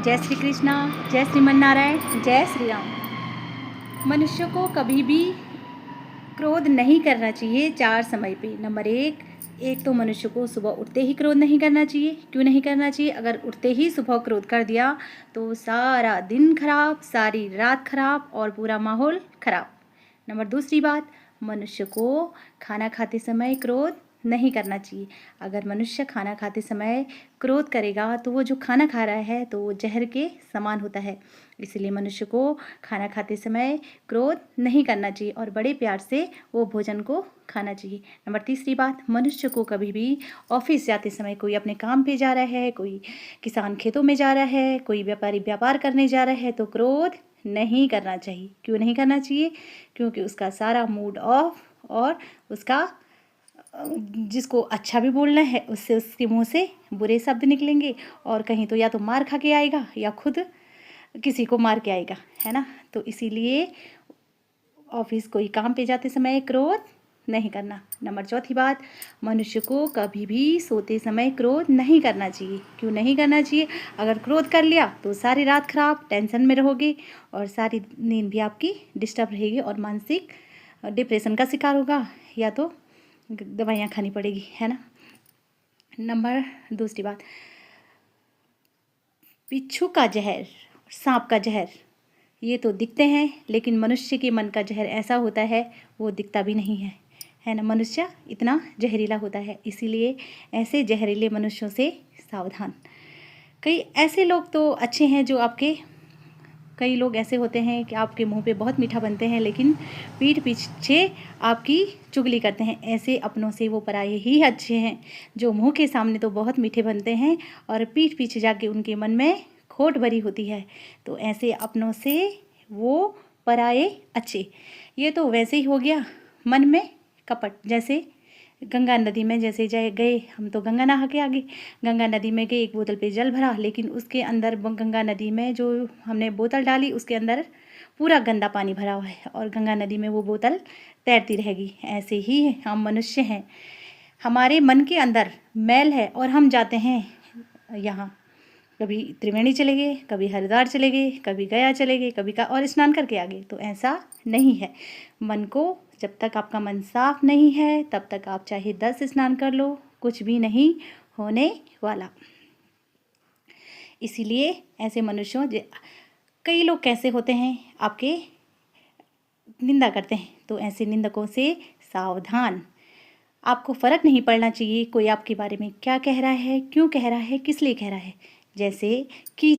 जय श्री कृष्णा, जय श्रीमन नारायण, जय श्री राम। मनुष्य को कभी भी क्रोध नहीं करना चाहिए 4 समय पे। नंबर 1 तो मनुष्य को सुबह उठते ही क्रोध नहीं करना चाहिए। क्यों नहीं करना चाहिए? अगर उठते ही सुबह क्रोध कर दिया तो सारा दिन खराब, सारी रात खराब और पूरा माहौल खराब। नंबर दूसरी बात, मनुष्य को खाना खाते समय क्रोध नहीं करना चाहिए। अगर मनुष्य खाना खाते समय क्रोध करेगा तो वो जो खाना खा रहा है तो वो जहर के समान होता है। इसलिए मनुष्य को खाना खाते समय क्रोध नहीं करना चाहिए और बड़े प्यार से वो भोजन को खाना चाहिए। नंबर तीसरी बात, मनुष्य को कभी भी ऑफिस जाते समय, कोई अपने काम पे जा रहा है, कोई किसान खेतों में जा रहा है, कोई व्यापारी व्यापार करने जा रहा है तो क्रोध नहीं करना चाहिए। क्यों नहीं करना चाहिए? क्योंकि उसका सारा मूड ऑफ और उसका जिसको अच्छा भी बोलना है उससे उसके मुंह से बुरे शब्द निकलेंगे और कहीं तो या तो मार खा के आएगा या खुद किसी को मार के आएगा, है ना। तो इसीलिए ऑफिस कोई काम पे जाते समय क्रोध नहीं करना। नंबर चौथी बात, मनुष्य को कभी भी सोते समय क्रोध नहीं करना चाहिए। क्यों नहीं करना चाहिए? अगर क्रोध कर लिया तो सारी रात खराब, टेंशन में रहोगे और सारी नींद भी आपकी डिस्टर्ब रहेगी और मानसिक डिप्रेशन का शिकार होगा या तो दवाइयाँ खानी पड़ेगी, है ना। नंबर दूसरी बात, बिच्छू का जहर, सांप का जहर ये तो दिखते हैं लेकिन मनुष्य के मन का जहर ऐसा होता है वो दिखता भी नहीं है ना। मनुष्य इतना जहरीला होता है, इसीलिए ऐसे जहरीले मनुष्यों से सावधान। कई ऐसे लोग तो अच्छे हैं जो कई लोग ऐसे होते हैं कि आपके मुंह पे बहुत मीठा बनते हैं लेकिन पीठ पीछे आपकी चुगली करते हैं। ऐसे अपनों से वो पराये ही अच्छे हैं, जो मुंह के सामने तो बहुत मीठे बनते हैं और पीठ पीछे जाके उनके मन में खोट भरी होती है। तो ऐसे अपनों से वो पराये अच्छे। ये तो वैसे ही हो गया मन में कपट। जैसे गंगा नदी में जैसे गए हम, तो गंगा नहा के आ गए। गंगा नदी में गए, एक बोतल पे जल भरा, लेकिन उसके अंदर गंगा नदी में जो हमने बोतल डाली उसके अंदर पूरा गंदा पानी भरा हुआ है और गंगा नदी में वो बोतल तैरती रहेगी। ऐसे ही हम मनुष्य हैं, हमारे मन के अंदर मैल है और हम जाते हैं यहाँ, कभी त्रिवेणी चले गए, कभी हरिद्वार चले गए, कभी गया चले गए, कभी का और स्नान करके आ गए। तो ऐसा नहीं है। मन को, जब तक आपका मन साफ नहीं है तब तक आप चाहे 10 स्नान कर लो, कुछ भी नहीं होने वाला। इसीलिए ऐसे मनुष्यों, कई लोग कैसे होते हैं, आपके निंदा करते हैं, तो ऐसे निंदकों से सावधान। आपको फ़र्क नहीं पड़ना चाहिए कोई आपके बारे में क्या कह रहा है, क्यों कह रहा है, किस लिए कह रहा है। जैसे कि